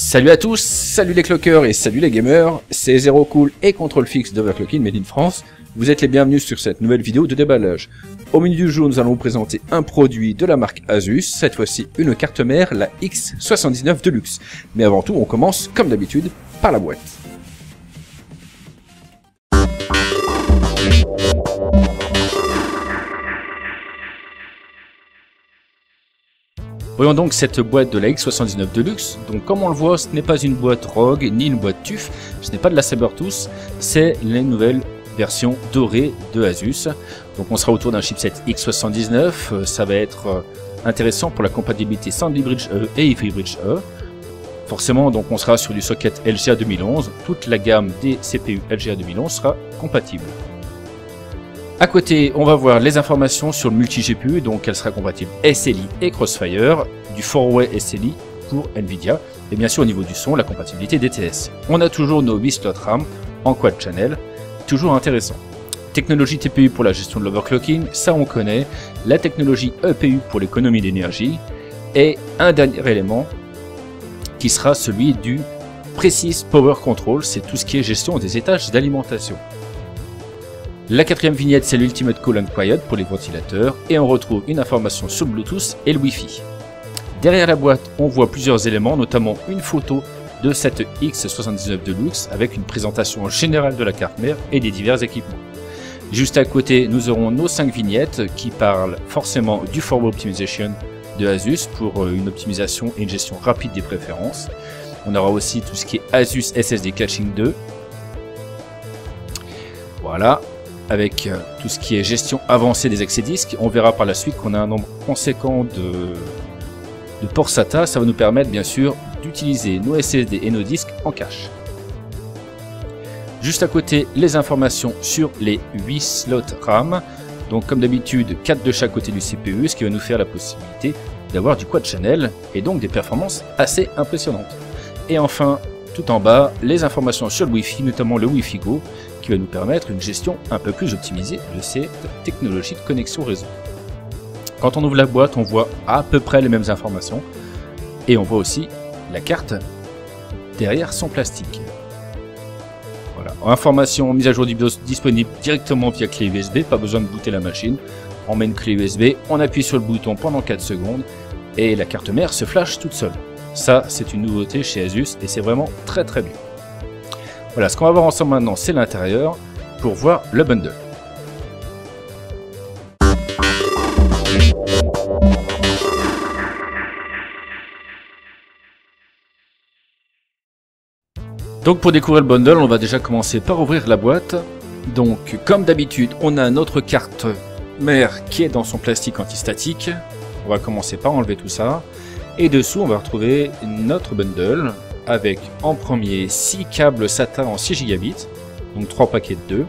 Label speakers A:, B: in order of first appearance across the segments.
A: Salut à tous, salut les clockers et salut les gamers, c'est Zero Cool et Control Fix d'Overclocking Made in France. Vous êtes les bienvenus sur cette nouvelle vidéo de déballage. Au menu du jour, nous allons vous présenter un produit de la marque Asus, cette fois-ci une carte mère, la X79 Deluxe. Mais avant tout, on commence comme d'habitude par la boîte. Voyons donc cette boîte de la X79 Deluxe. Donc comme on le voit, ce n'est pas une boîte Rogue ni une boîte TUF, ce n'est pas de la Sabertooth, c'est la nouvelle version dorée de Asus. Donc on sera autour d'un chipset X79, ça va être intéressant pour la compatibilité Sandy Bridge E et Ivy Bridge E. Forcément, donc on sera sur du socket LGA 2011, toute la gamme des CPU LGA 2011 sera compatible. À côté, on va voir les informations sur le multi-GPU, donc elle sera compatible SLI et Crossfire, du 4-way SLI pour Nvidia, et bien sûr au niveau du son, la compatibilité DTS. On a toujours nos 8 slots RAM en quad channel, toujours intéressant. Technologie TPU pour la gestion de l'overclocking, ça on connaît, la technologie EPU pour l'économie d'énergie, et un dernier élément qui sera celui du Precise Power Control, c'est tout ce qui est gestion des étages d'alimentation. La quatrième vignette, c'est l'Ultimate Cool and Quiet pour les ventilateurs, et on retrouve une information sur le Bluetooth et le Wi-Fi. Derrière la boîte, on voit plusieurs éléments, notamment une photo de cette X79 Deluxe avec une présentation générale de la carte mère et des divers équipements. Juste à côté, nous aurons nos 5 vignettes qui parlent forcément du Forward Optimization de Asus pour une optimisation et une gestion rapide des préférences. On aura aussi tout ce qui est Asus SSD Caching 2. Voilà. Avec tout ce qui est gestion avancée des accès disques. On verra par la suite qu'on a un nombre conséquent de ports SATA. Ça va nous permettre bien sûr d'utiliser nos SSD et nos disques en cache. Juste à côté, les informations sur les 8 slots RAM. Donc comme d'habitude, 4 de chaque côté du CPU, ce qui va nous faire la possibilité d'avoir du quad channel et donc des performances assez impressionnantes. Et enfin, tout en bas, les informations sur le Wi-Fi, notamment le Wi-Fi Go, qui va nous permettre une gestion un peu plus optimisée de cette technologie de connexion réseau. Quand on ouvre la boîte, on voit à peu près les mêmes informations et on voit aussi la carte derrière son plastique. Voilà, information mise à jour du BIOS disponible directement via clé USB, pas besoin de booter la machine. On met une clé USB, on appuie sur le bouton pendant 4 secondes et la carte mère se flash toute seule. Ça, c'est une nouveauté chez Asus et c'est vraiment très très bien. Voilà, ce qu'on va voir ensemble maintenant, c'est l'intérieur pour voir le bundle. Donc pour découvrir le bundle, on va déjà commencer par ouvrir la boîte. Donc comme d'habitude, on a notre carte mère qui est dans son plastique antistatique. On va commencer par enlever tout ça. Et dessous, on va retrouver notre bundle avec en premier 6 câbles SATA en 6 Gb, donc 3 paquets de 2.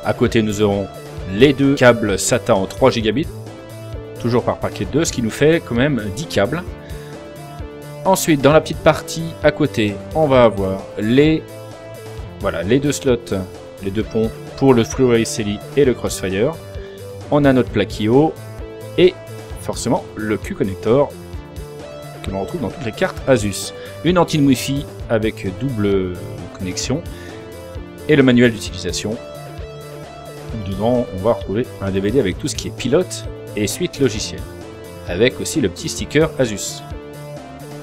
A: À côté, nous aurons les 2 câbles SATA en 3 Gb, toujours par paquet de 2, ce qui nous fait quand même 10 câbles. Ensuite, dans la petite partie à côté, on va avoir les 2 slots, les 2 ponts pour le FreeWay SLI et le Crossfire. On a notre plaque I/O et forcément le Q-connector que l'on retrouve dans toutes les cartes Asus. Une antenne Wi-Fi avec double connexion et le manuel d'utilisation. Dedans, on va retrouver un DVD avec tout ce qui est pilote et suite logicielle, avec aussi le petit sticker Asus.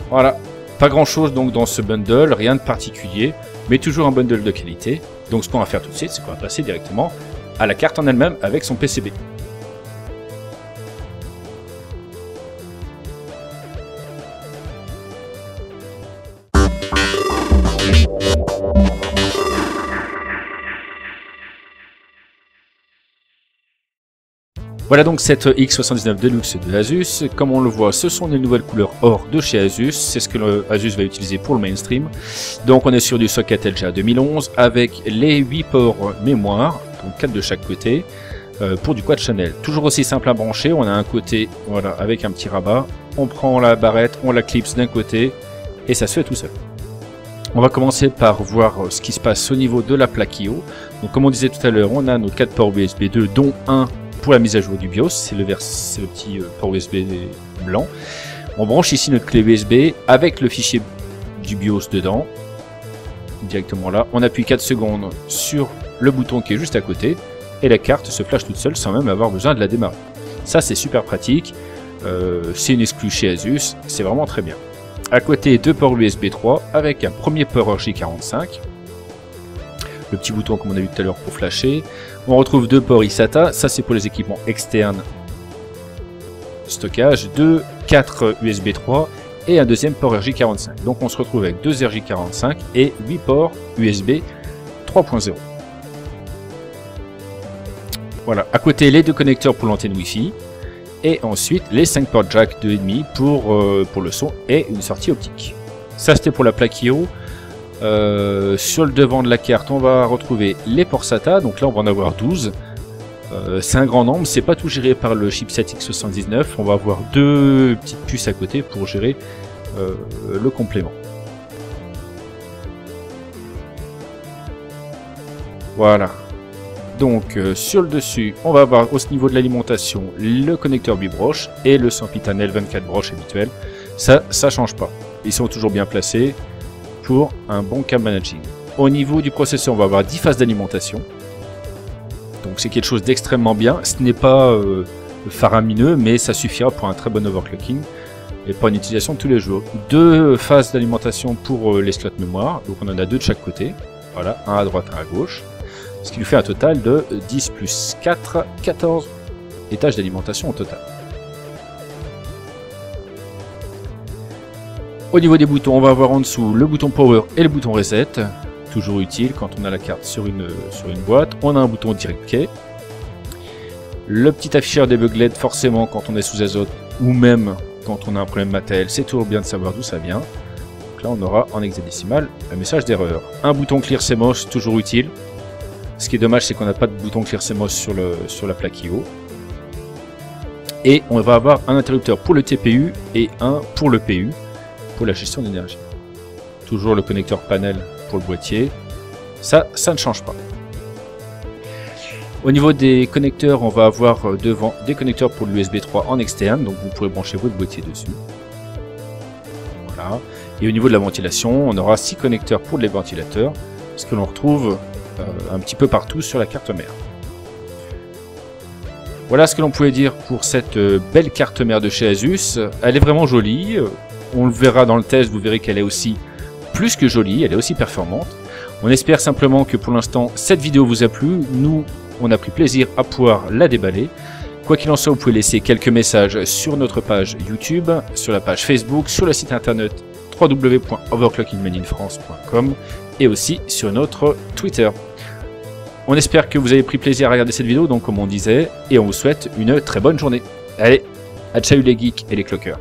A: Voilà, pas grand chose donc dans ce bundle, rien de particulier, mais toujours un bundle de qualité. Donc ce qu'on va faire tout de suite, c'est qu'on va passer directement à la carte en elle-même avec son PCB. Voilà donc cette X79 Deluxe de Asus. Comme on le voit, ce sont les nouvelles couleurs or de chez Asus. C'est ce que Asus va utiliser pour le mainstream. Donc on est sur du socket LGA 2011 avec les 8 ports mémoire, donc 4 de chaque côté, pour du quad channel. Toujours aussi simple à brancher. On a un côté voilà, avec un petit rabat. On prend la barrette, on la clipse d'un côté et ça se fait tout seul. On va commencer par voir ce qui se passe au niveau de la plaque I/O. Donc comme on disait tout à l'heure, on a nos 4 ports USB 2 dont un pour la mise à jour du BIOS, c'est le petit port USB blanc. On branche ici notre clé USB avec le fichier du BIOS dedans. Directement là. On appuie 4 secondes sur le bouton qui est juste à côté. Et la carte se flash toute seule sans même avoir besoin de la démarrer. Ça, c'est super pratique. C'est une exclue chez Asus. C'est vraiment très bien. À côté, 2 ports USB 3 avec un premier port RJ45. Le petit bouton comme on a vu tout à l'heure pour flasher. On retrouve 2 ports eSATA. Ça, c'est pour les équipements externes. Stockage. 4 USB 3 et un deuxième port RJ45. Donc, on se retrouve avec 2 RJ45 et 8 ports USB 3.0. Voilà, à côté les 2 connecteurs pour l'antenne Wi-Fi et ensuite les 5 ports jack 2,5 pour le son et une sortie optique. Ça c'était pour la plaque I/O. Sur le devant de la carte, on va retrouver les ports SATA, donc là on va en avoir 12. C'est un grand nombre, c'est pas tout géré par le chipset X79, on va avoir 2 petites puces à côté pour gérer le complément. Voilà. Donc sur le dessus, on va avoir au niveau de l'alimentation le connecteur 8 broches et le Sempiternel 24 broches habituel. Ça change pas. Ils sont toujours bien placés pour un bon câble managing. Au niveau du processeur, on va avoir 10 phases d'alimentation. Donc c'est quelque chose d'extrêmement bien. Ce n'est pas faramineux, mais ça suffira pour un très bon overclocking et pour une utilisation de tous les jours. 2 phases d'alimentation pour les slots mémoire. Donc on en a 2 de chaque côté. Voilà, un à droite, un à gauche. Ce qui lui fait un total de 10 plus 4, 14 étages d'alimentation au total. Au niveau des boutons, on va avoir en dessous le bouton Power et le bouton Reset. Toujours utile quand on a la carte sur une boîte. On a un bouton Direct Key. Le petit afficheur debug LED, forcément quand on est sous azote ou même quand on a un problème matériel, c'est toujours bien de savoir d'où ça vient. Donc là on aura en hexadécimal un message d'erreur. Un bouton Clear CMOS, toujours utile. Ce qui est dommage, c'est qu'on n'a pas de bouton Clear CMOS sur la plaque I/O. Et on va avoir un interrupteur pour le TPU et un pour le PU, pour la gestion d'énergie. Toujours le connecteur panel pour le boîtier. Ça ne change pas. Au niveau des connecteurs, on va avoir devant des connecteurs pour l'USB 3 en externe, donc vous pourrez brancher votre boîtier dessus. Voilà. Et au niveau de la ventilation, on aura 6 connecteurs pour les ventilateurs, ce que l'on retrouve un petit peu partout sur la carte mère. Voilà ce que l'on pouvait dire pour cette belle carte mère de chez Asus. Elle est vraiment jolie, on le verra dans le test, vous verrez qu'elle est aussi plus que jolie, elle est aussi performante. On espère simplement que pour l'instant cette vidéo vous a plu, nous on a pris plaisir à pouvoir la déballer. Quoi qu'il en soit, vous pouvez laisser quelques messages sur notre page YouTube, sur la page Facebook, sur le site internet www.overclockingmadeinfrance.com et aussi sur notre Twitter. On espère que vous avez pris plaisir à regarder cette vidéo, donc comme on disait, et on vous souhaite une très bonne journée. Allez, à ciao les geeks et les clockers.